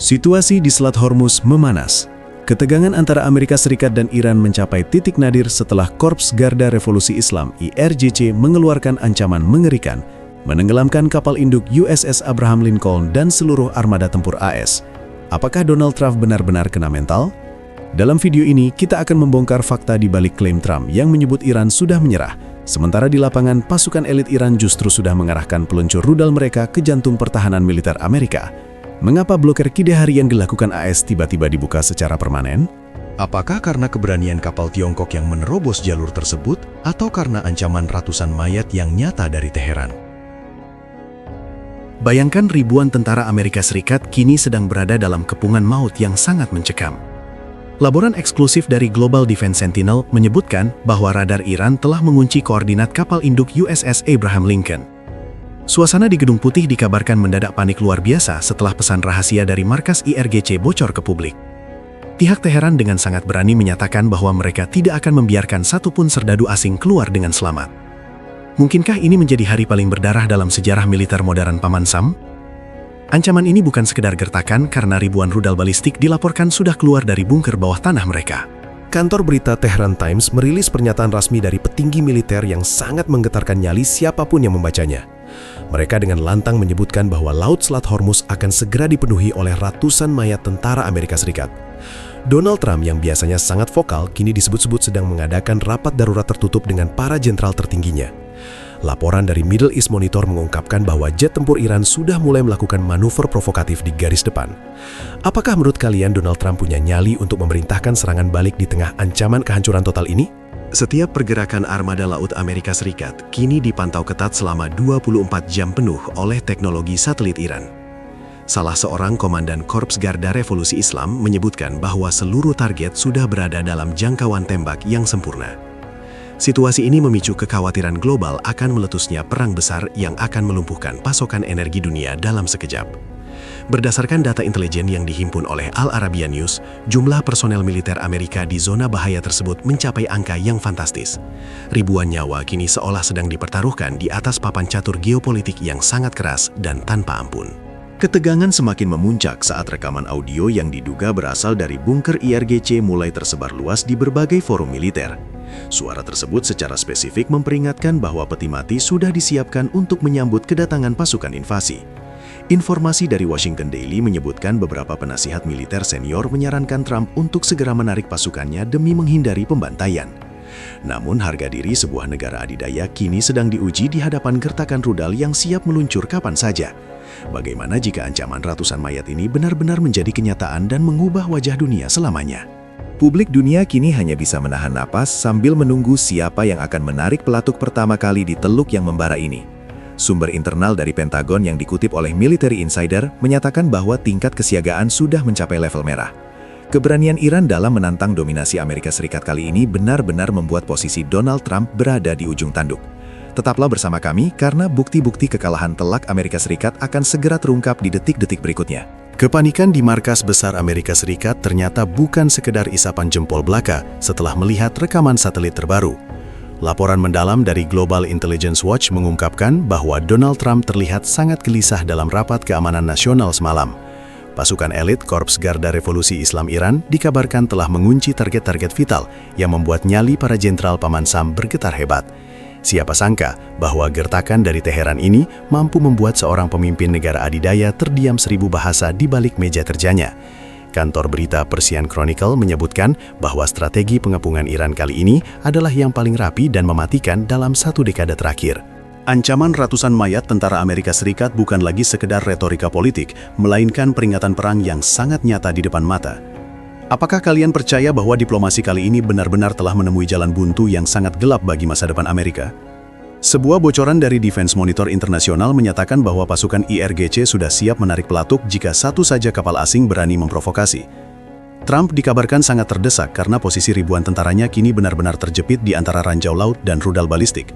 Situasi di Selat Hormuz memanas. Ketegangan antara Amerika Serikat dan Iran mencapai titik nadir setelah Korps Garda Revolusi Islam (IRGC) mengeluarkan ancaman mengerikan, menenggelamkan kapal induk USS Abraham Lincoln dan seluruh armada tempur AS. Apakah Donald Trump benar-benar kena mental? Dalam video ini, kita akan membongkar fakta di balik klaim Trump yang menyebut Iran sudah menyerah, sementara di lapangan pasukan elit Iran justru sudah mengarahkan peluncur rudal mereka ke jantung pertahanan militer Amerika. Mengapa blokir Kideh yang dilakukan AS tiba-tiba dibuka secara permanen? Apakah karena keberanian kapal Tiongkok yang menerobos jalur tersebut, atau karena ancaman ratusan mayat yang nyata dari Teheran? Bayangkan ribuan tentara Amerika Serikat kini sedang berada dalam kepungan maut yang sangat mencekam. Laporan eksklusif dari Global Defense Sentinel menyebutkan bahwa radar Iran telah mengunci koordinat kapal induk USS Abraham Lincoln. Suasana di Gedung Putih dikabarkan mendadak panik luar biasa setelah pesan rahasia dari markas IRGC bocor ke publik. Pihak Teheran dengan sangat berani menyatakan bahwa mereka tidak akan membiarkan satupun serdadu asing keluar dengan selamat. Mungkinkah ini menjadi hari paling berdarah dalam sejarah militer modern Paman Sam? Ancaman ini bukan sekedar gertakan karena ribuan rudal balistik dilaporkan sudah keluar dari bunker bawah tanah mereka. Kantor berita Tehran Times merilis pernyataan resmi dari petinggi militer yang sangat menggetarkan nyali siapapun yang membacanya. Mereka dengan lantang menyebutkan bahwa Laut Selat Hormuz akan segera dipenuhi oleh ratusan mayat tentara Amerika Serikat. Donald Trump yang biasanya sangat vokal kini disebut-sebut sedang mengadakan rapat darurat tertutup dengan para jenderal tertingginya. Laporan dari Middle East Monitor mengungkapkan bahwa jet tempur Iran sudah mulai melakukan manuver provokatif di garis depan. Apakah menurut kalian Donald Trump punya nyali untuk memerintahkan serangan balik di tengah ancaman kehancuran total ini? Setiap pergerakan armada laut Amerika Serikat kini dipantau ketat selama 24 jam penuh oleh teknologi satelit Iran. Salah seorang komandan Korps Garda Revolusi Islam menyebutkan bahwa seluruh target sudah berada dalam jangkauan tembak yang sempurna. Situasi ini memicu kekhawatiran global akan meletusnya perang besar yang akan melumpuhkan pasokan energi dunia dalam sekejap. Berdasarkan data intelijen yang dihimpun oleh Al Arabiya News, jumlah personel militer Amerika di zona bahaya tersebut mencapai angka yang fantastis. Ribuan nyawa kini seolah sedang dipertaruhkan di atas papan catur geopolitik yang sangat keras dan tanpa ampun. Ketegangan semakin memuncak saat rekaman audio yang diduga berasal dari bunker IRGC mulai tersebar luas di berbagai forum militer. Suara tersebut secara spesifik memperingatkan bahwa peti mati sudah disiapkan untuk menyambut kedatangan pasukan invasi. Informasi dari Washington Daily menyebutkan beberapa penasihat militer senior menyarankan Trump untuk segera menarik pasukannya demi menghindari pembantaian. Namun harga diri sebuah negara adidaya kini sedang diuji di hadapan gertakan rudal yang siap meluncur kapan saja. Bagaimana jika ancaman ratusan mayat ini benar-benar menjadi kenyataan dan mengubah wajah dunia selamanya? Publik dunia kini hanya bisa menahan napas sambil menunggu siapa yang akan menarik pelatuk pertama kali di teluk yang membara ini. Sumber internal dari Pentagon yang dikutip oleh Military Insider menyatakan bahwa tingkat kesiagaan sudah mencapai level merah. Keberanian Iran dalam menantang dominasi Amerika Serikat kali ini benar-benar membuat posisi Donald Trump berada di ujung tanduk. Tetaplah bersama kami karena bukti-bukti kekalahan telak Amerika Serikat akan segera terungkap di detik-detik berikutnya. Kepanikan di markas besar Amerika Serikat ternyata bukan sekedar isapan jempol belaka setelah melihat rekaman satelit terbaru. Laporan mendalam dari Global Intelligence Watch mengungkapkan bahwa Donald Trump terlihat sangat gelisah dalam rapat keamanan nasional semalam. Pasukan elit Korps Garda Revolusi Islam Iran dikabarkan telah mengunci target-target vital yang membuat nyali para jenderal Paman Sam bergetar hebat. Siapa sangka bahwa gertakan dari Teheran ini mampu membuat seorang pemimpin negara adidaya terdiam 1000 bahasa di balik meja kerjanya. Kantor berita Persian Chronicle menyebutkan bahwa strategi pengepungan Iran kali ini adalah yang paling rapi dan mematikan dalam 1 dekade terakhir. Ancaman ratusan mayat tentara Amerika Serikat bukan lagi sekedar retorika politik, melainkan peringatan perang yang sangat nyata di depan mata. Apakah kalian percaya bahwa diplomasi kali ini benar-benar telah menemui jalan buntu yang sangat gelap bagi masa depan Amerika? Sebuah bocoran dari Defense Monitor Internasional menyatakan bahwa pasukan IRGC sudah siap menarik pelatuk jika satu saja kapal asing berani memprovokasi. Trump dikabarkan sangat terdesak karena posisi ribuan tentaranya kini benar-benar terjepit di antara ranjau laut dan rudal balistik.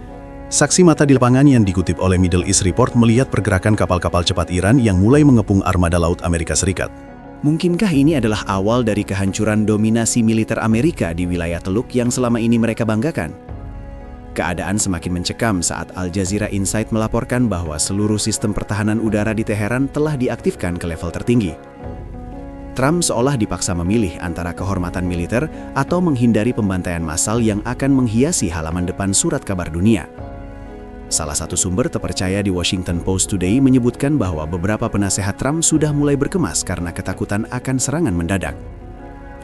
Saksi mata di lapangan yang dikutip oleh Middle East Report melihat pergerakan kapal-kapal cepat Iran yang mulai mengepung armada laut Amerika Serikat. Mungkinkah ini adalah awal dari kehancuran dominasi militer Amerika di wilayah teluk yang selama ini mereka banggakan? Keadaan semakin mencekam saat Al Jazeera Insight melaporkan bahwa seluruh sistem pertahanan udara di Teheran telah diaktifkan ke level tertinggi. Trump seolah dipaksa memilih antara kehormatan militer atau menghindari pembantaian massal yang akan menghiasi halaman depan surat kabar dunia. Salah satu sumber terpercaya di Washington Post Today menyebutkan bahwa beberapa penasehat Trump sudah mulai berkemas karena ketakutan akan serangan mendadak.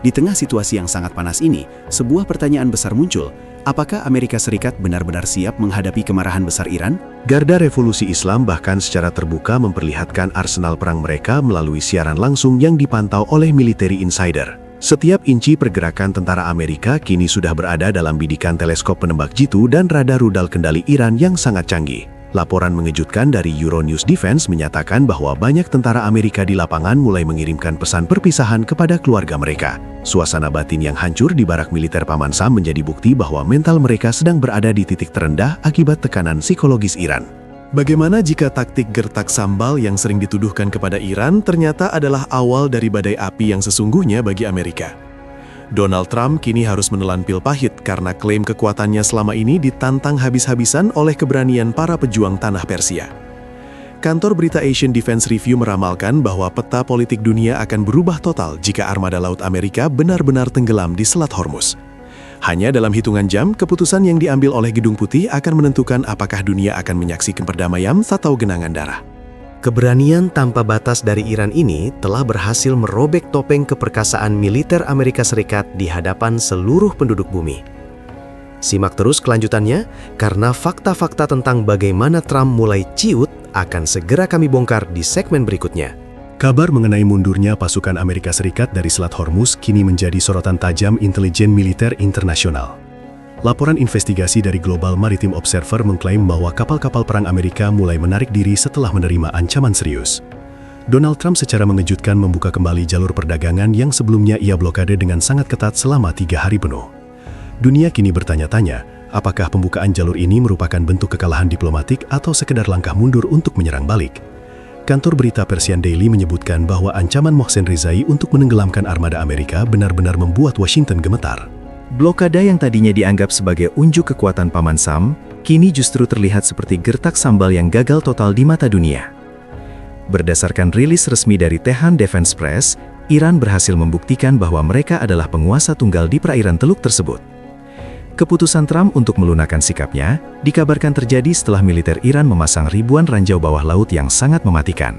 Di tengah situasi yang sangat panas ini, sebuah pertanyaan besar muncul. Apakah Amerika Serikat benar-benar siap menghadapi kemarahan besar Iran? Garda Revolusi Islam bahkan secara terbuka memperlihatkan arsenal perang mereka melalui siaran langsung yang dipantau oleh military insider. Setiap inci pergerakan tentara Amerika kini sudah berada dalam bidikan teleskop penembak jitu dan radar rudal kendali Iran yang sangat canggih. Laporan mengejutkan dari Euronews Defense menyatakan bahwa banyak tentara Amerika di lapangan mulai mengirimkan pesan perpisahan kepada keluarga mereka. Suasana batin yang hancur di barak militer Paman Sam menjadi bukti bahwa mental mereka sedang berada di titik terendah akibat tekanan psikologis Iran. Bagaimana jika taktik gertak sambal yang sering dituduhkan kepada Iran ternyata adalah awal dari badai api yang sesungguhnya bagi Amerika? Donald Trump kini harus menelan pil pahit karena klaim kekuatannya selama ini ditantang habis-habisan oleh keberanian para pejuang tanah Persia. Kantor berita Asian Defense Review meramalkan bahwa peta politik dunia akan berubah total jika armada laut Amerika benar-benar tenggelam di Selat Hormuz. Hanya dalam hitungan jam, keputusan yang diambil oleh Gedung Putih akan menentukan apakah dunia akan menyaksikan perdamaian atau genangan darah. Keberanian tanpa batas dari Iran ini telah berhasil merobek topeng keperkasaan militer Amerika Serikat di hadapan seluruh penduduk bumi. Simak terus kelanjutannya, karena fakta-fakta tentang bagaimana Trump mulai ciut akan segera kami bongkar di segmen berikutnya. Kabar mengenai mundurnya pasukan Amerika Serikat dari Selat Hormuz kini menjadi sorotan tajam intelijen militer internasional. Laporan investigasi dari Global Maritime Observer mengklaim bahwa kapal-kapal perang Amerika mulai menarik diri setelah menerima ancaman serius. Donald Trump secara mengejutkan membuka kembali jalur perdagangan yang sebelumnya ia blokade dengan sangat ketat selama 3 hari penuh. Dunia kini bertanya-tanya, apakah pembukaan jalur ini merupakan bentuk kekalahan diplomatik atau sekedar langkah mundur untuk menyerang balik? Kantor berita Persian Daily menyebutkan bahwa ancaman Mohsen Rizai untuk menenggelamkan armada Amerika benar-benar membuat Washington gemetar. Blokade yang tadinya dianggap sebagai unjuk kekuatan Paman Sam, kini justru terlihat seperti gertak sambal yang gagal total di mata dunia. Berdasarkan rilis resmi dari Tehran Defense Press, Iran berhasil membuktikan bahwa mereka adalah penguasa tunggal di perairan teluk tersebut. Keputusan Trump untuk melunakkan sikapnya dikabarkan terjadi setelah militer Iran memasang ribuan ranjau bawah laut yang sangat mematikan.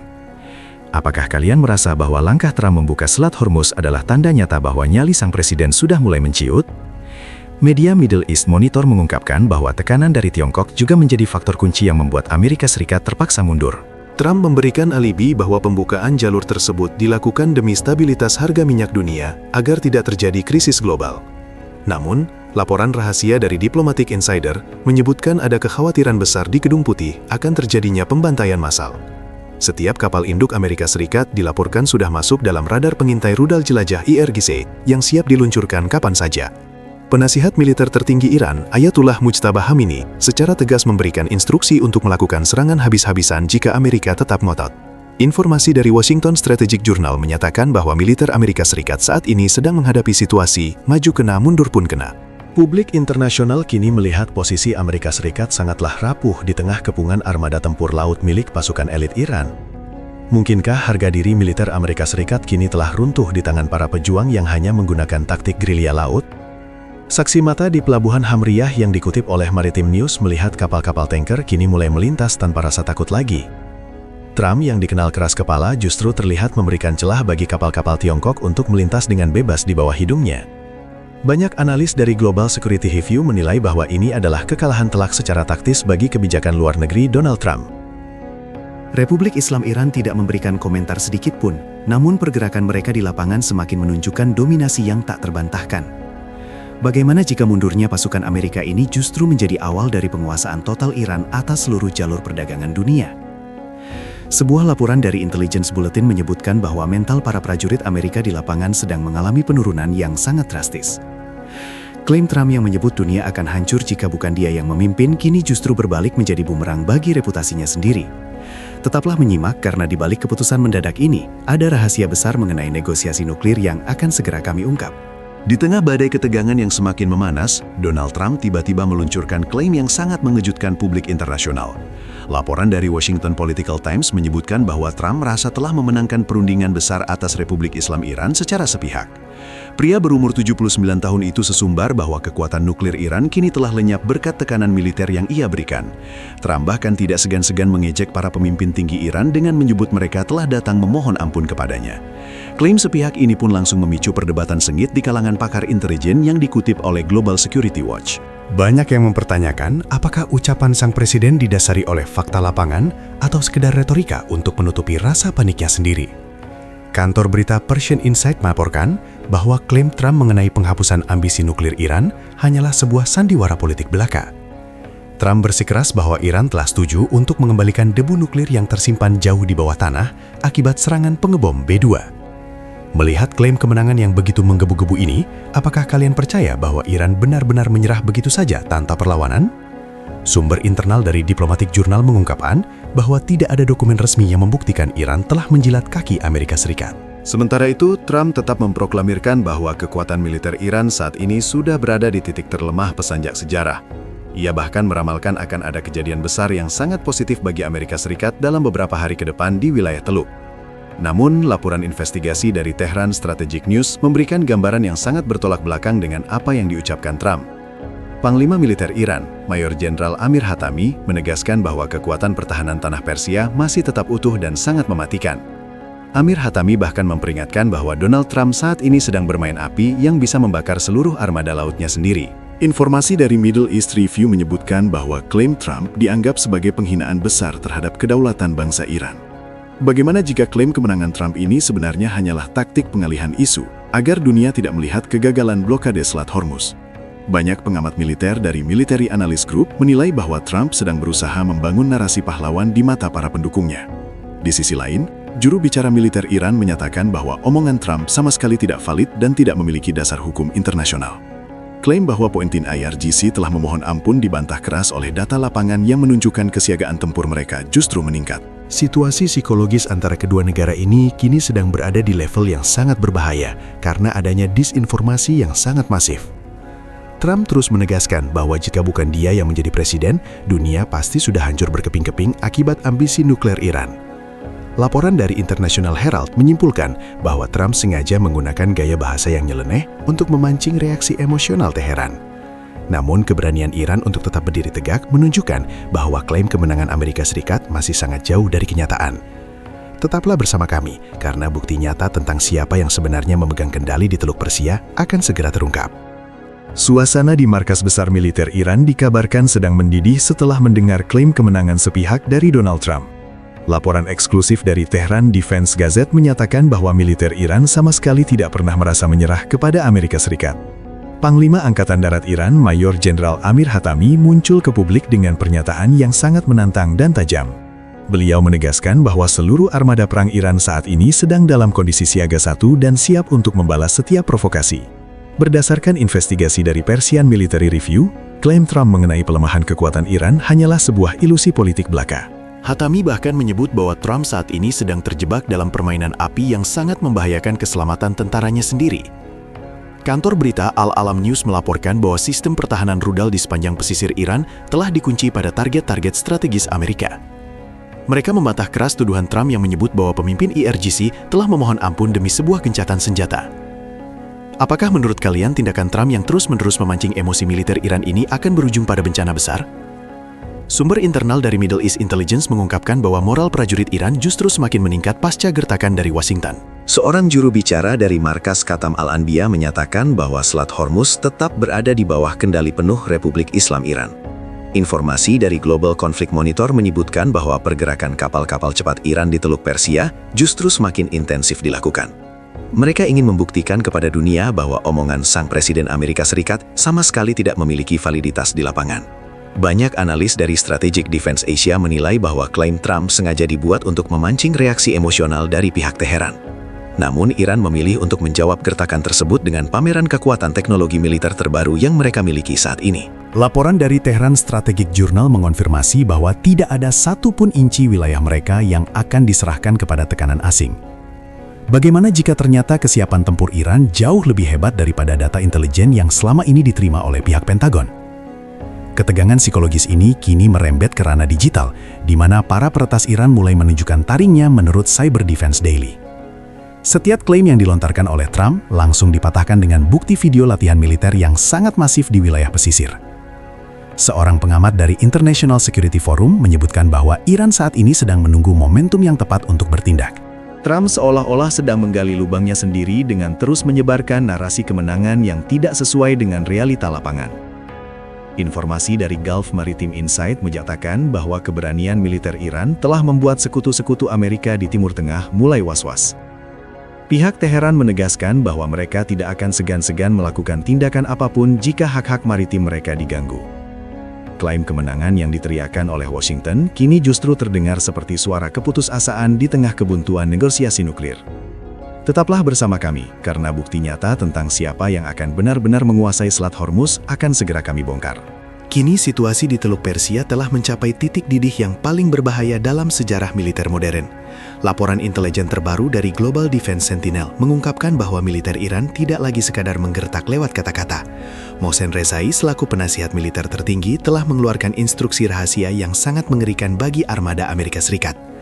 Apakah kalian merasa bahwa langkah Trump membuka Selat Hormuz adalah tanda nyata bahwa nyali sang presiden sudah mulai menciut? Media Middle East Monitor mengungkapkan bahwa tekanan dari Tiongkok juga menjadi faktor kunci yang membuat Amerika Serikat terpaksa mundur. Trump memberikan alibi bahwa pembukaan jalur tersebut dilakukan demi stabilitas harga minyak dunia agar tidak terjadi krisis global. Namun, laporan rahasia dari Diplomatic Insider menyebutkan ada kekhawatiran besar di Gedung Putih akan terjadinya pembantaian massal. Setiap kapal induk Amerika Serikat dilaporkan sudah masuk dalam radar pengintai rudal jelajah IRGC yang siap diluncurkan kapan saja. Penasihat militer tertinggi Iran, Ayatullah Mujtaba Khamenei, secara tegas memberikan instruksi untuk melakukan serangan habis-habisan jika Amerika tetap ngotot. Informasi dari Washington Strategic Journal menyatakan bahwa militer Amerika Serikat saat ini sedang menghadapi situasi maju kena mundur pun kena. Publik internasional kini melihat posisi Amerika Serikat sangatlah rapuh di tengah kepungan armada tempur laut milik pasukan elit Iran. Mungkinkah harga diri militer Amerika Serikat kini telah runtuh di tangan para pejuang yang hanya menggunakan taktik gerilya laut? Saksi mata di Pelabuhan Hamriyah yang dikutip oleh Maritime News melihat kapal-kapal tanker kini mulai melintas tanpa rasa takut lagi. Trump yang dikenal keras kepala justru terlihat memberikan celah bagi kapal-kapal Tiongkok untuk melintas dengan bebas di bawah hidungnya. Banyak analis dari Global Security Review menilai bahwa ini adalah kekalahan telak secara taktis bagi kebijakan luar negeri Donald Trump. Republik Islam Iran tidak memberikan komentar sedikit pun, namun pergerakan mereka di lapangan semakin menunjukkan dominasi yang tak terbantahkan. Bagaimana jika mundurnya pasukan Amerika ini justru menjadi awal dari penguasaan total Iran atas seluruh jalur perdagangan dunia? Sebuah laporan dari Intelligence Bulletin menyebutkan bahwa mental para prajurit Amerika di lapangan sedang mengalami penurunan yang sangat drastis. Klaim Trump yang menyebut dunia akan hancur jika bukan dia yang memimpin kini justru berbalik menjadi bumerang bagi reputasinya sendiri. Tetaplah menyimak karena di balik keputusan mendadak ini, ada rahasia besar mengenai negosiasi nuklir yang akan segera kami ungkap. Di tengah badai ketegangan yang semakin memanas, Donald Trump tiba-tiba meluncurkan klaim yang sangat mengejutkan publik internasional. Laporan dari Washington Political Times menyebutkan bahwa Trump merasa telah memenangkan perundingan besar atas Republik Islam Iran secara sepihak. Pria berumur 79 tahun itu sesumbar bahwa kekuatan nuklir Iran kini telah lenyap berkat tekanan militer yang ia berikan. Trump bahkan tidak segan-segan mengejek para pemimpin tinggi Iran dengan menyebut mereka telah datang memohon ampun kepadanya. Klaim sepihak ini pun langsung memicu perdebatan sengit di kalangan pakar intelijen yang dikutip oleh Global Security Watch. Banyak yang mempertanyakan apakah ucapan sang presiden didasari oleh fakta lapangan atau sekedar retorika untuk menutupi rasa paniknya sendiri. Kantor berita Persian Insight melaporkan bahwa klaim Trump mengenai penghapusan ambisi nuklir Iran hanyalah sebuah sandiwara politik belaka. Trump bersikeras bahwa Iran telah setuju untuk mengembalikan debu nuklir yang tersimpan jauh di bawah tanah akibat serangan pengebom B-2. Melihat klaim kemenangan yang begitu menggebu-gebu ini, apakah kalian percaya bahwa Iran benar-benar menyerah begitu saja tanpa perlawanan? Sumber internal dari Diplomatic Journal mengungkapkan bahwa tidak ada dokumen resmi yang membuktikan Iran telah menjilat kaki Amerika Serikat. Sementara itu, Trump tetap memproklamirkan bahwa kekuatan militer Iran saat ini sudah berada di titik terlemah pesanjak sejarah. Ia bahkan meramalkan akan ada kejadian besar yang sangat positif bagi Amerika Serikat dalam beberapa hari ke depan di wilayah Teluk. Namun, laporan investigasi dari Tehran Strategic News memberikan gambaran yang sangat bertolak belakang dengan apa yang diucapkan Trump. Panglima Militer Iran, Mayor Jenderal Amir Hatami, menegaskan bahwa kekuatan pertahanan tanah Persia masih tetap utuh dan sangat mematikan. Amir Hatami bahkan memperingatkan bahwa Donald Trump saat ini sedang bermain api yang bisa membakar seluruh armada lautnya sendiri. Informasi dari Middle East Review menyebutkan bahwa klaim Trump dianggap sebagai penghinaan besar terhadap kedaulatan bangsa Iran. Bagaimana jika klaim kemenangan Trump ini sebenarnya hanyalah taktik pengalihan isu agar dunia tidak melihat kegagalan blokade Selat Hormuz? Banyak pengamat militer dari Military Analyst Group menilai bahwa Trump sedang berusaha membangun narasi pahlawan di mata para pendukungnya. Di sisi lain, juru bicara militer Iran menyatakan bahwa omongan Trump sama sekali tidak valid dan tidak memiliki dasar hukum internasional. Klaim bahwa Pointin IRGC telah memohon ampun dibantah keras oleh data lapangan yang menunjukkan kesiagaan tempur mereka justru meningkat. Situasi psikologis antara kedua negara ini kini sedang berada di level yang sangat berbahaya karena adanya disinformasi yang sangat masif. Trump terus menegaskan bahwa jika bukan dia yang menjadi presiden, dunia pasti sudah hancur berkeping-keping akibat ambisi nuklir Iran. Laporan dari International Herald menyimpulkan bahwa Trump sengaja menggunakan gaya bahasa yang nyeleneh untuk memancing reaksi emosional Teheran. Namun keberanian Iran untuk tetap berdiri tegak menunjukkan bahwa klaim kemenangan Amerika Serikat masih sangat jauh dari kenyataan. Tetaplah bersama kami, karena bukti nyata tentang siapa yang sebenarnya memegang kendali di Teluk Persia akan segera terungkap. Suasana di markas besar militer Iran dikabarkan sedang mendidih setelah mendengar klaim kemenangan sepihak dari Donald Trump. Laporan eksklusif dari Tehran Defense Gazette menyatakan bahwa militer Iran sama sekali tidak pernah merasa menyerah kepada Amerika Serikat. Panglima Angkatan Darat Iran, Mayor Jenderal Amir Hatami, muncul ke publik dengan pernyataan yang sangat menantang dan tajam. Beliau menegaskan bahwa seluruh armada perang Iran saat ini sedang dalam kondisi siaga 1 dan siap untuk membalas setiap provokasi. Berdasarkan investigasi dari Persian Military Review, klaim Trump mengenai pelemahan kekuatan Iran hanyalah sebuah ilusi politik belaka. Hatami bahkan menyebut bahwa Trump saat ini sedang terjebak dalam permainan api yang sangat membahayakan keselamatan tentaranya sendiri. Kantor berita Al-Alam News melaporkan bahwa sistem pertahanan rudal di sepanjang pesisir Iran telah dikunci pada target-target strategis Amerika. Mereka membantah keras tuduhan Trump yang menyebut bahwa pemimpin IRGC telah memohon ampun demi sebuah gencatan senjata. Apakah menurut kalian tindakan Trump yang terus-menerus memancing emosi militer Iran ini akan berujung pada bencana besar? Sumber internal dari Middle East Intelligence mengungkapkan bahwa moral prajurit Iran justru semakin meningkat pasca gertakan dari Washington. Seorang juru bicara dari markas Khatam Al-Anbiya menyatakan bahwa Selat Hormuz tetap berada di bawah kendali penuh Republik Islam Iran. Informasi dari Global Conflict Monitor menyebutkan bahwa pergerakan kapal-kapal cepat Iran di Teluk Persia justru semakin intensif dilakukan. Mereka ingin membuktikan kepada dunia bahwa omongan sang Presiden Amerika Serikat sama sekali tidak memiliki validitas di lapangan. Banyak analis dari Strategic Defense Asia menilai bahwa klaim Trump sengaja dibuat untuk memancing reaksi emosional dari pihak Teheran. Namun Iran memilih untuk menjawab gertakan tersebut dengan pameran kekuatan teknologi militer terbaru yang mereka miliki saat ini. Laporan dari Tehran Strategic Journal mengonfirmasi bahwa tidak ada satupun inci wilayah mereka yang akan diserahkan kepada tekanan asing. Bagaimana jika ternyata kesiapan tempur Iran jauh lebih hebat daripada data intelijen yang selama ini diterima oleh pihak Pentagon? Ketegangan psikologis ini kini merembet ke ranah digital, di mana para peretas Iran mulai menunjukkan taringnya menurut Cyber Defense Daily. Setiap klaim yang dilontarkan oleh Trump langsung dipatahkan dengan bukti video latihan militer yang sangat masif di wilayah pesisir. Seorang pengamat dari International Security Forum menyebutkan bahwa Iran saat ini sedang menunggu momentum yang tepat untuk bertindak. Trump seolah-olah sedang menggali lubangnya sendiri dengan terus menyebarkan narasi kemenangan yang tidak sesuai dengan realita lapangan. Informasi dari Gulf Maritime Insight menyatakan bahwa keberanian militer Iran telah membuat sekutu-sekutu Amerika di Timur Tengah mulai was-was. Pihak Teheran menegaskan bahwa mereka tidak akan segan-segan melakukan tindakan apapun jika hak-hak maritim mereka diganggu. Klaim kemenangan yang diteriakan oleh Washington kini justru terdengar seperti suara keputusasaan di tengah kebuntuan negosiasi nuklir. Tetaplah bersama kami, karena bukti nyata tentang siapa yang akan benar-benar menguasai Selat Hormuz akan segera kami bongkar. Kini situasi di Teluk Persia telah mencapai titik didih yang paling berbahaya dalam sejarah militer modern. Laporan intelijen terbaru dari Global Defense Sentinel mengungkapkan bahwa militer Iran tidak lagi sekadar menggertak lewat kata-kata. Mohsen Rezai selaku penasihat militer tertinggi telah mengeluarkan instruksi rahasia yang sangat mengerikan bagi armada Amerika Serikat.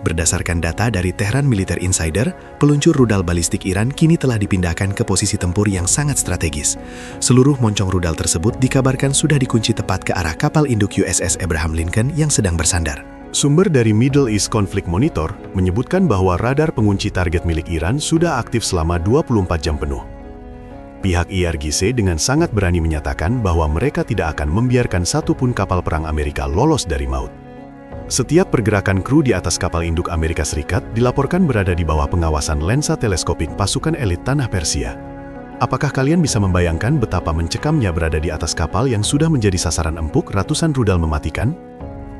Berdasarkan data dari Tehran Military Insider, peluncur rudal balistik Iran kini telah dipindahkan ke posisi tempur yang sangat strategis. Seluruh moncong rudal tersebut dikabarkan sudah dikunci tepat ke arah kapal induk USS Abraham Lincoln yang sedang bersandar. Sumber dari Middle East Conflict Monitor menyebutkan bahwa radar pengunci target milik Iran sudah aktif selama 24 jam penuh. Pihak IRGC dengan sangat berani menyatakan bahwa mereka tidak akan membiarkan satupun kapal perang Amerika lolos dari maut. Setiap pergerakan kru di atas kapal induk Amerika Serikat dilaporkan berada di bawah pengawasan lensa teleskopik pasukan elit tanah Persia. Apakah kalian bisa membayangkan betapa mencekamnya berada di atas kapal yang sudah menjadi sasaran empuk ratusan rudal mematikan?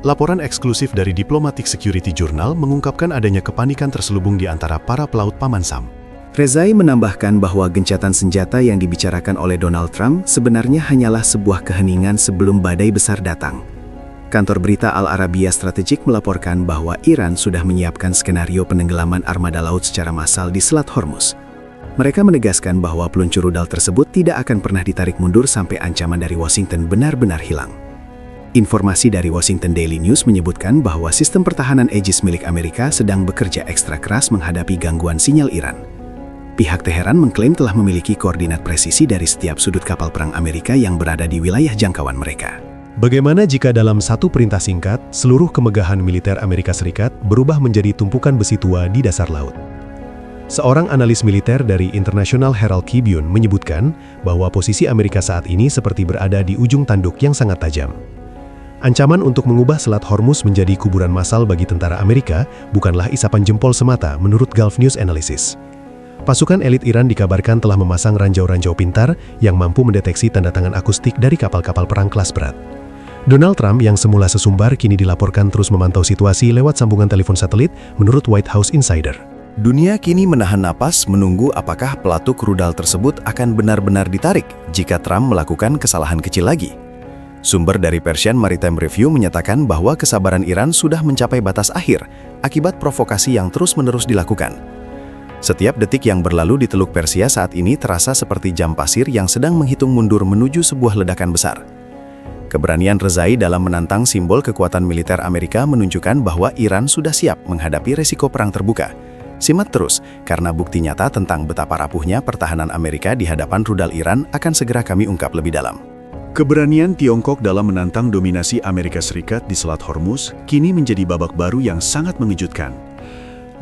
Laporan eksklusif dari Diplomatic Security Journal mengungkapkan adanya kepanikan terselubung di antara para pelaut Paman Sam. Rezai menambahkan bahwa gencatan senjata yang dibicarakan oleh Donald Trump sebenarnya hanyalah sebuah keheningan sebelum badai besar datang. Kantor berita Al Arabiya Strategik melaporkan bahwa Iran sudah menyiapkan skenario penenggelaman armada laut secara massal di Selat Hormuz. Mereka menegaskan bahwa peluncur rudal tersebut tidak akan pernah ditarik mundur sampai ancaman dari Washington benar-benar hilang. Informasi dari Washington Daily News menyebutkan bahwa sistem pertahanan Aegis milik Amerika sedang bekerja ekstra keras menghadapi gangguan sinyal Iran. Pihak Teheran mengklaim telah memiliki koordinat presisi dari setiap sudut kapal perang Amerika yang berada di wilayah jangkauan mereka. Bagaimana jika dalam satu perintah singkat, seluruh kemegahan militer Amerika Serikat berubah menjadi tumpukan besi tua di dasar laut? Seorang analis militer dari International Herald Tribune menyebutkan bahwa posisi Amerika saat ini seperti berada di ujung tanduk yang sangat tajam. Ancaman untuk mengubah Selat Hormuz menjadi kuburan massal bagi tentara Amerika bukanlah isapan jempol semata menurut Gulf News Analysis. Pasukan elit Iran dikabarkan telah memasang ranjau-ranjau pintar yang mampu mendeteksi tanda tangan akustik dari kapal-kapal perang kelas berat. Donald Trump yang semula sesumbar kini dilaporkan terus memantau situasi lewat sambungan telepon satelit menurut White House Insider. Dunia kini menahan napas menunggu apakah pelatuk rudal tersebut akan benar-benar ditarik jika Trump melakukan kesalahan kecil lagi. Sumber dari Persian Maritime Review menyatakan bahwa kesabaran Iran sudah mencapai batas akhir akibat provokasi yang terus-menerus dilakukan. Setiap detik yang berlalu di Teluk Persia saat ini terasa seperti jam pasir yang sedang menghitung mundur menuju sebuah ledakan besar. Keberanian Rezai dalam menantang simbol kekuatan militer Amerika menunjukkan bahwa Iran sudah siap menghadapi resiko perang terbuka. Simak terus, karena bukti nyata tentang betapa rapuhnya pertahanan Amerika di hadapan rudal Iran akan segera kami ungkap lebih dalam. Keberanian Tiongkok dalam menantang dominasi Amerika Serikat di Selat Hormuz kini menjadi babak baru yang sangat mengejutkan.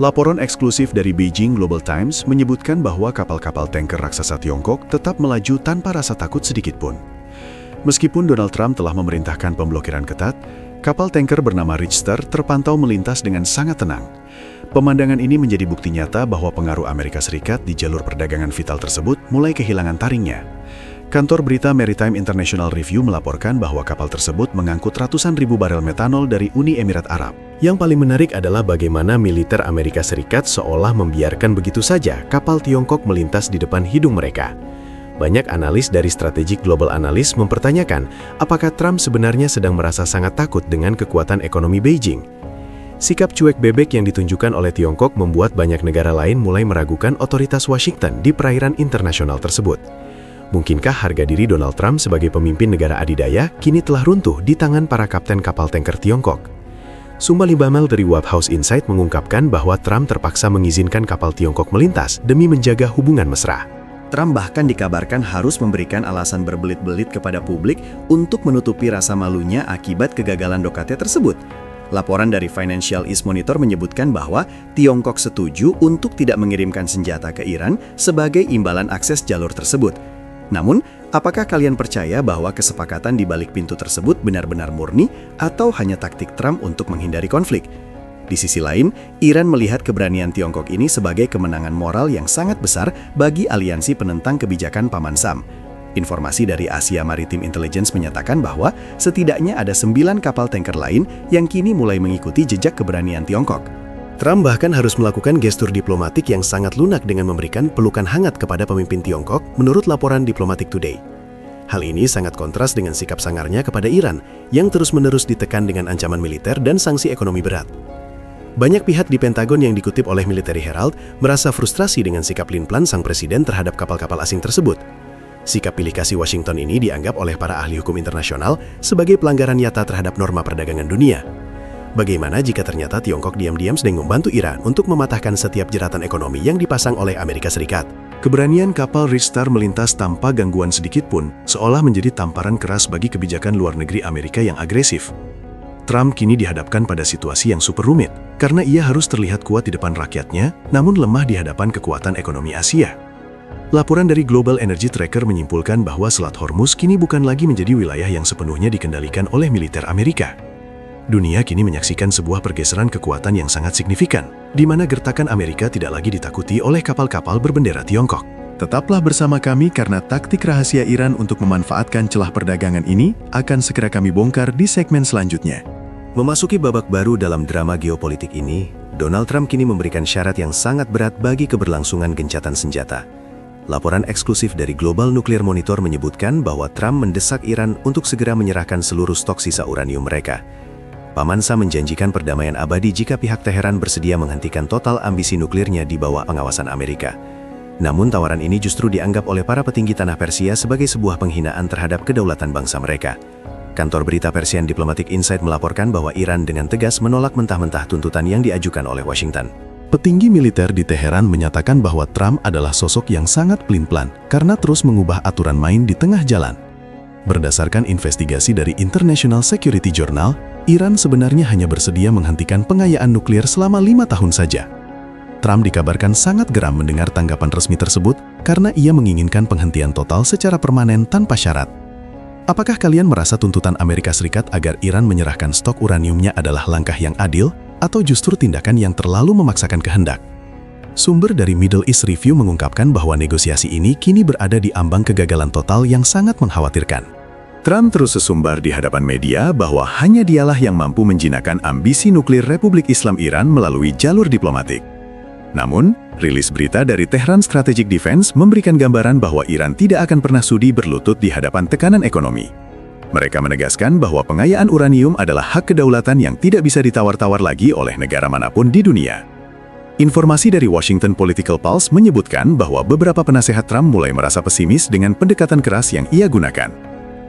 Laporan eksklusif dari Beijing Global Times menyebutkan bahwa kapal-kapal tanker raksasa Tiongkok tetap melaju tanpa rasa takut sedikitpun. Meskipun Donald Trump telah memerintahkan pemblokiran ketat, kapal tanker bernama Richter terpantau melintas dengan sangat tenang. Pemandangan ini menjadi bukti nyata bahwa pengaruh Amerika Serikat di jalur perdagangan vital tersebut mulai kehilangan taringnya. Kantor berita Maritime International Review melaporkan bahwa kapal tersebut mengangkut ratusan ribu barel metanol dari Uni Emirat Arab. Yang paling menarik adalah bagaimana militer Amerika Serikat seolah membiarkan begitu saja kapal Tiongkok melintas di depan hidung mereka. Banyak analis dari Strategic Global Analyst mempertanyakan apakah Trump sebenarnya sedang merasa sangat takut dengan kekuatan ekonomi Beijing. Sikap cuek bebek yang ditunjukkan oleh Tiongkok membuat banyak negara lain mulai meragukan otoritas Washington di perairan internasional tersebut. Mungkinkah harga diri Donald Trump sebagai pemimpin negara adidaya kini telah runtuh di tangan para kapten kapal tanker Tiongkok? Sumber Libamel dari White House Insight mengungkapkan bahwa Trump terpaksa mengizinkan kapal Tiongkok melintas demi menjaga hubungan mesra. Trump bahkan dikabarkan harus memberikan alasan berbelit-belit kepada publik untuk menutupi rasa malunya akibat kegagalan Dokate tersebut. Laporan dari Financial East Monitor menyebutkan bahwa Tiongkok setuju untuk tidak mengirimkan senjata ke Iran sebagai imbalan akses jalur tersebut. Namun, apakah kalian percaya bahwa kesepakatan di balik pintu tersebut benar-benar murni atau hanya taktik Trump untuk menghindari konflik? Di sisi lain, Iran melihat keberanian Tiongkok ini sebagai kemenangan moral yang sangat besar bagi aliansi penentang kebijakan Paman Sam. Informasi dari Asia Maritime Intelligence menyatakan bahwa setidaknya ada 9 kapal tanker lain yang kini mulai mengikuti jejak keberanian Tiongkok. Trump bahkan harus melakukan gestur diplomatik yang sangat lunak dengan memberikan pelukan hangat kepada pemimpin Tiongkok menurut laporan Diplomatic Today. Hal ini sangat kontras dengan sikap sangarnya kepada Iran yang terus-menerus ditekan dengan ancaman militer dan sanksi ekonomi berat. Banyak pihak di Pentagon yang dikutip oleh Military Herald merasa frustrasi dengan sikap limplan sang presiden terhadap kapal-kapal asing tersebut. Sikap pilih kasih Washington ini dianggap oleh para ahli hukum internasional sebagai pelanggaran nyata terhadap norma perdagangan dunia. Bagaimana jika ternyata Tiongkok diam-diam sedang membantu Iran untuk mematahkan setiap jeratan ekonomi yang dipasang oleh Amerika Serikat? Keberanian kapal Red Star melintas tanpa gangguan sedikit pun seolah menjadi tamparan keras bagi kebijakan luar negeri Amerika yang agresif. Trump kini dihadapkan pada situasi yang super rumit karena ia harus terlihat kuat di depan rakyatnya, namun lemah di hadapan kekuatan ekonomi Asia. Laporan dari Global Energy Tracker menyimpulkan bahwa Selat Hormuz kini bukan lagi menjadi wilayah yang sepenuhnya dikendalikan oleh militer Amerika. Dunia kini menyaksikan sebuah pergeseran kekuatan yang sangat signifikan, di mana gertakan Amerika tidak lagi ditakuti oleh kapal-kapal berbendera Tiongkok. Tetaplah bersama kami karena taktik rahasia Iran untuk memanfaatkan celah perdagangan ini akan segera kami bongkar di segmen selanjutnya. Memasuki babak baru dalam drama geopolitik ini, Donald Trump kini memberikan syarat yang sangat berat bagi keberlangsungan gencatan senjata. Laporan eksklusif dari Global Nuclear Monitor menyebutkan bahwa Trump mendesak Iran untuk segera menyerahkan seluruh stok sisa uranium mereka. Paman Sam menjanjikan perdamaian abadi jika pihak Teheran bersedia menghentikan total ambisi nuklirnya di bawah pengawasan Amerika. Namun tawaran ini justru dianggap oleh para petinggi tanah Persia sebagai sebuah penghinaan terhadap kedaulatan bangsa mereka. Kantor berita Persian Diplomatic Insight melaporkan bahwa Iran dengan tegas menolak mentah-mentah tuntutan yang diajukan oleh Washington. Petinggi militer di Teheran menyatakan bahwa Trump adalah sosok yang sangat pelin-pelan karena terus mengubah aturan main di tengah jalan. Berdasarkan investigasi dari International Security Journal, Iran sebenarnya hanya bersedia menghentikan pengayaan nuklir selama 5 tahun saja. Trump dikabarkan sangat geram mendengar tanggapan resmi tersebut karena ia menginginkan penghentian total secara permanen tanpa syarat. Apakah kalian merasa tuntutan Amerika Serikat agar Iran menyerahkan stok uraniumnya adalah langkah yang adil atau justru tindakan yang terlalu memaksakan kehendak? Sumber dari Middle East Review mengungkapkan bahwa negosiasi ini kini berada di ambang kegagalan total yang sangat mengkhawatirkan. Trump terus sesumbar di hadapan media bahwa hanya dialah yang mampu menjinakkan ambisi nuklir Republik Islam Iran melalui jalur diplomatik. Namun, rilis berita dari Tehran Strategic Defense memberikan gambaran bahwa Iran tidak akan pernah sudi berlutut di hadapan tekanan ekonomi. Mereka menegaskan bahwa pengayaan uranium adalah hak kedaulatan yang tidak bisa ditawar-tawar lagi oleh negara manapun di dunia. Informasi dari Washington Political Pulse menyebutkan bahwa beberapa penasehat Trump mulai merasa pesimis dengan pendekatan keras yang ia gunakan.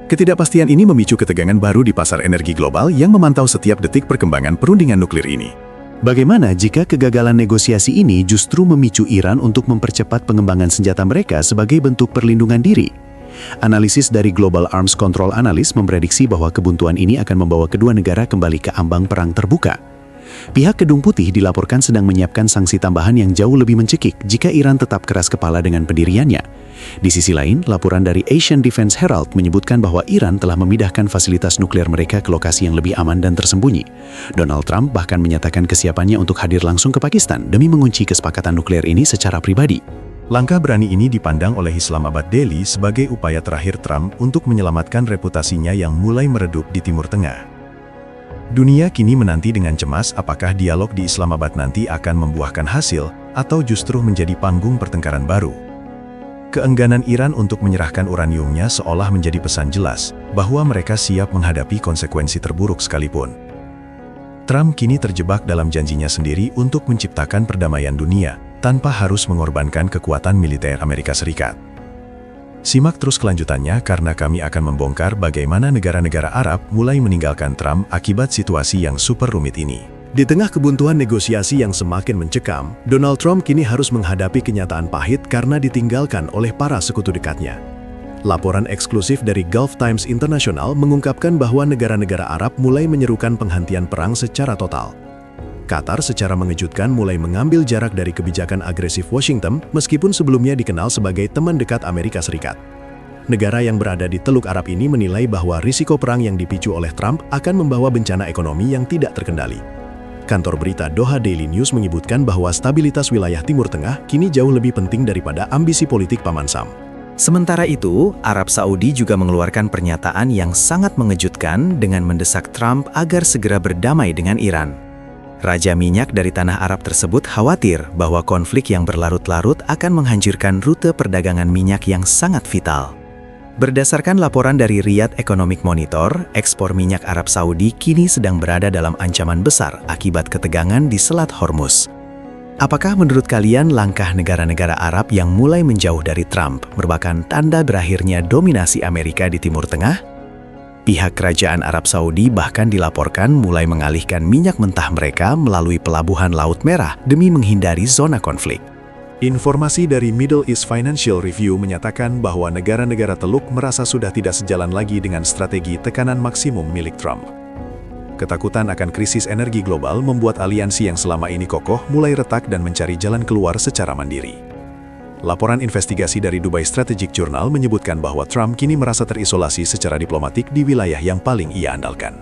Ketidakpastian ini memicu ketegangan baru di pasar energi global yang memantau setiap detik perkembangan perundingan nuklir ini. Bagaimana jika kegagalan negosiasi ini justru memicu Iran untuk mempercepat pengembangan senjata mereka sebagai bentuk perlindungan diri? Analisis dari Global Arms Control Analyst memprediksi bahwa kebuntuan ini akan membawa kedua negara kembali ke ambang perang terbuka. Pihak Gedung Putih dilaporkan sedang menyiapkan sanksi tambahan yang jauh lebih mencekik jika Iran tetap keras kepala dengan pendiriannya. Di sisi lain, laporan dari Asian Defense Herald menyebutkan bahwa Iran telah memindahkan fasilitas nuklir mereka ke lokasi yang lebih aman dan tersembunyi. Donald Trump bahkan menyatakan kesiapannya untuk hadir langsung ke Pakistan demi mengunci kesepakatan nuklir ini secara pribadi. Langkah berani ini dipandang oleh Islamabad Daily sebagai upaya terakhir Trump untuk menyelamatkan reputasinya yang mulai meredup di Timur Tengah. Dunia kini menanti dengan cemas apakah dialog di Islamabad nanti akan membuahkan hasil atau justru menjadi panggung pertengkaran baru. Keengganan Iran untuk menyerahkan uraniumnya seolah menjadi pesan jelas bahwa mereka siap menghadapi konsekuensi terburuk sekalipun. Trump kini terjebak dalam janjinya sendiri untuk menciptakan perdamaian dunia tanpa harus mengorbankan kekuatan militer Amerika Serikat. Simak terus kelanjutannya karena kami akan membongkar bagaimana negara-negara Arab mulai meninggalkan Trump akibat situasi yang super rumit ini. Di tengah kebuntuan negosiasi yang semakin mencekam, Donald Trump kini harus menghadapi kenyataan pahit karena ditinggalkan oleh para sekutu dekatnya. Laporan eksklusif dari Gulf Times International mengungkapkan bahwa negara-negara Arab mulai menyerukan penghentian perang secara total. Qatar secara mengejutkan mulai mengambil jarak dari kebijakan agresif Washington meskipun sebelumnya dikenal sebagai teman dekat Amerika Serikat. Negara yang berada di Teluk Arab ini menilai bahwa risiko perang yang dipicu oleh Trump akan membawa bencana ekonomi yang tidak terkendali. Kantor berita Doha Daily News menyebutkan bahwa stabilitas wilayah Timur Tengah kini jauh lebih penting daripada ambisi politik Paman Sam. Sementara itu, Arab Saudi juga mengeluarkan pernyataan yang sangat mengejutkan dengan mendesak Trump agar segera berdamai dengan Iran. Raja minyak dari tanah Arab tersebut khawatir bahwa konflik yang berlarut-larut akan menghancurkan rute perdagangan minyak yang sangat vital. Berdasarkan laporan dari Riyadh Economic Monitor, ekspor minyak Arab Saudi kini sedang berada dalam ancaman besar akibat ketegangan di Selat Hormuz. Apakah menurut kalian langkah negara-negara Arab yang mulai menjauh dari Trump merupakan tanda berakhirnya dominasi Amerika di Timur Tengah? Pihak kerajaan Arab Saudi bahkan dilaporkan mulai mengalihkan minyak mentah mereka melalui pelabuhan Laut Merah demi menghindari zona konflik. Informasi dari Middle East Financial Review menyatakan bahwa negara-negara Teluk merasa sudah tidak sejalan lagi dengan strategi tekanan maksimum milik Trump. Ketakutan akan krisis energi global membuat aliansi yang selama ini kokoh mulai retak dan mencari jalan keluar secara mandiri. Laporan investigasi dari Dubai Strategic Journal menyebutkan bahwa Trump kini merasa terisolasi secara diplomatik di wilayah yang paling ia andalkan.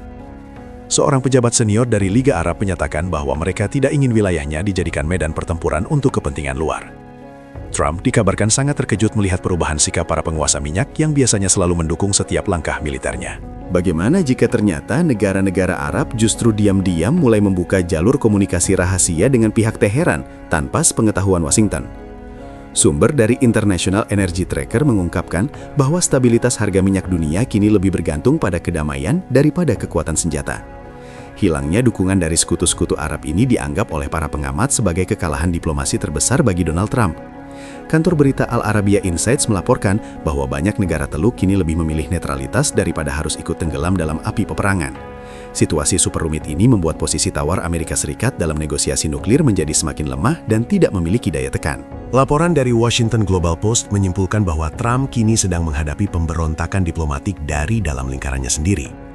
Seorang pejabat senior dari Liga Arab menyatakan bahwa mereka tidak ingin wilayahnya dijadikan medan pertempuran untuk kepentingan luar. Trump dikabarkan sangat terkejut melihat perubahan sikap para penguasa minyak yang biasanya selalu mendukung setiap langkah militernya. Bagaimana jika ternyata negara-negara Arab justru diam-diam mulai membuka jalur komunikasi rahasia dengan pihak Teheran tanpa sepengetahuan Washington? Sumber dari International Energy Tracker mengungkapkan bahwa stabilitas harga minyak dunia kini lebih bergantung pada kedamaian daripada kekuatan senjata. Hilangnya dukungan dari sekutu-sekutu Arab ini dianggap oleh para pengamat sebagai kekalahan diplomasi terbesar bagi Donald Trump. Kantor berita Al Arabiya Insights melaporkan bahwa banyak negara Teluk kini lebih memilih netralitas daripada harus ikut tenggelam dalam api peperangan. Situasi super rumit ini membuat posisi tawar Amerika Serikat dalam negosiasi nuklir menjadi semakin lemah dan tidak memiliki daya tekan. Laporan dari Washington Global Post menyimpulkan bahwa Trump kini sedang menghadapi pemberontakan diplomatik dari dalam lingkarannya sendiri.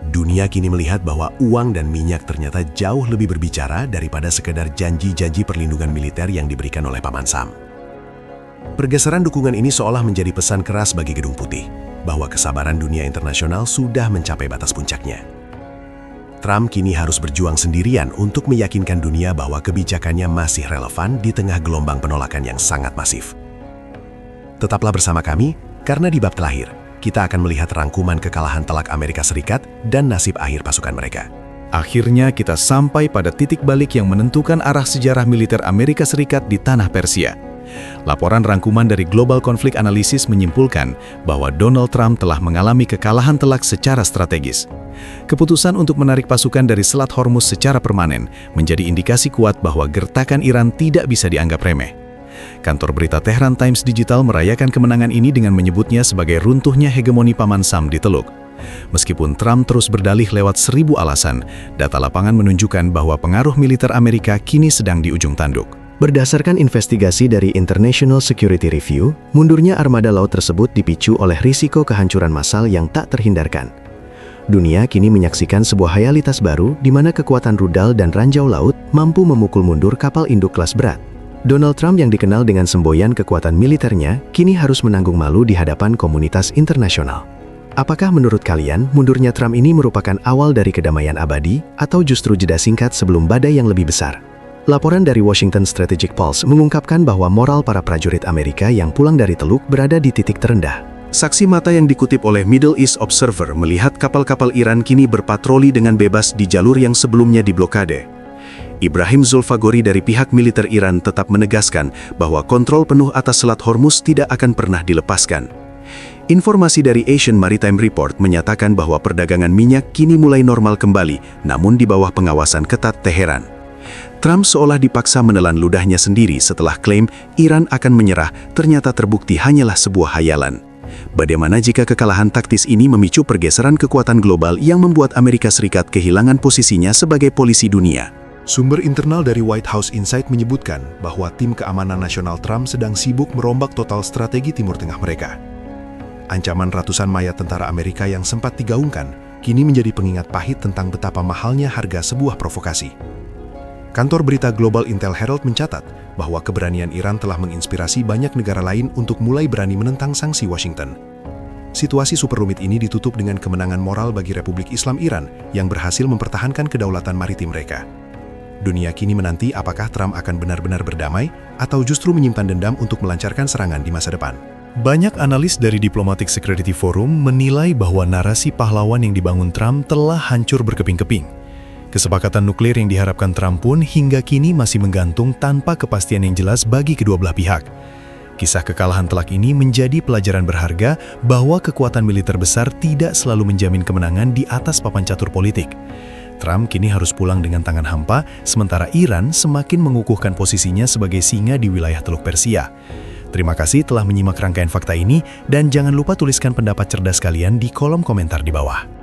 Dunia kini melihat bahwa uang dan minyak ternyata jauh lebih berbicara daripada sekedar janji-janji perlindungan militer yang diberikan oleh Paman Sam. Pergeseran dukungan ini seolah menjadi pesan keras bagi Gedung Putih, bahwa kesabaran dunia internasional sudah mencapai batas puncaknya. Trump kini harus berjuang sendirian untuk meyakinkan dunia bahwa kebijakannya masih relevan di tengah gelombang penolakan yang sangat masif. Tetaplah bersama kami, karena di bab terakhir, kita akan melihat rangkuman kekalahan telak Amerika Serikat dan nasib akhir pasukan mereka. Akhirnya kita sampai pada titik balik yang menentukan arah sejarah militer Amerika Serikat di tanah Persia. Laporan rangkuman dari Global Conflict Analysis menyimpulkan bahwa Donald Trump telah mengalami kekalahan telak secara strategis. Keputusan untuk menarik pasukan dari Selat Hormuz secara permanen menjadi indikasi kuat bahwa gertakan Iran tidak bisa dianggap remeh. Kantor berita Tehran Times Digital merayakan kemenangan ini dengan menyebutnya sebagai runtuhnya hegemoni Paman Sam di Teluk. Meskipun Trump terus berdalih lewat 1000 alasan, data lapangan menunjukkan bahwa pengaruh militer Amerika kini sedang di ujung tanduk. Berdasarkan investigasi dari International Security Review, mundurnya armada laut tersebut dipicu oleh risiko kehancuran massal yang tak terhindarkan. Dunia kini menyaksikan sebuah realitas baru di mana kekuatan rudal dan ranjau laut mampu memukul mundur kapal induk kelas berat. Donald Trump yang dikenal dengan semboyan kekuatan militernya kini harus menanggung malu di hadapan komunitas internasional. Apakah menurut kalian mundurnya Trump ini merupakan awal dari kedamaian abadi atau justru jeda singkat sebelum badai yang lebih besar? Laporan dari Washington Strategic Pulse mengungkapkan bahwa moral para prajurit Amerika yang pulang dari Teluk berada di titik terendah. Saksi mata yang dikutip oleh Middle East Observer melihat kapal-kapal Iran kini berpatroli dengan bebas di jalur yang sebelumnya diblokade. Ibrahim Zulfagori dari pihak militer Iran tetap menegaskan bahwa kontrol penuh atas Selat Hormuz tidak akan pernah dilepaskan. Informasi dari Asian Maritime Report menyatakan bahwa perdagangan minyak kini mulai normal kembali, namun di bawah pengawasan ketat Teheran. Trump seolah dipaksa menelan ludahnya sendiri setelah klaim Iran akan menyerah ternyata terbukti hanyalah sebuah hayalan. Bagaimana jika kekalahan taktis ini memicu pergeseran kekuatan global yang membuat Amerika Serikat kehilangan posisinya sebagai polisi dunia? Sumber internal dari White House Insight menyebutkan bahwa tim keamanan nasional Trump sedang sibuk merombak total strategi Timur Tengah mereka. Ancaman ratusan mayat tentara Amerika yang sempat digaungkan kini menjadi pengingat pahit tentang betapa mahalnya harga sebuah provokasi. Kantor berita Global Intel Herald mencatat bahwa keberanian Iran telah menginspirasi banyak negara lain untuk mulai berani menentang sanksi Washington. Situasi super rumit ini ditutup dengan kemenangan moral bagi Republik Islam Iran yang berhasil mempertahankan kedaulatan maritim mereka. Dunia kini menanti apakah Trump akan benar-benar berdamai atau justru menyimpan dendam untuk melancarkan serangan di masa depan. Banyak analis dari Diplomatic Security Forum menilai bahwa narasi pahlawan yang dibangun Trump telah hancur berkeping-keping. Kesepakatan nuklir yang diharapkan Trump pun hingga kini masih menggantung tanpa kepastian yang jelas bagi kedua belah pihak. Kisah kekalahan telak ini menjadi pelajaran berharga bahwa kekuatan militer besar tidak selalu menjamin kemenangan di atas papan catur politik. Trump kini harus pulang dengan tangan hampa, sementara Iran semakin mengukuhkan posisinya sebagai singa di wilayah Teluk Persia. Terima kasih telah menyimak rangkaian fakta ini, dan jangan lupa tuliskan pendapat cerdas kalian di kolom komentar di bawah.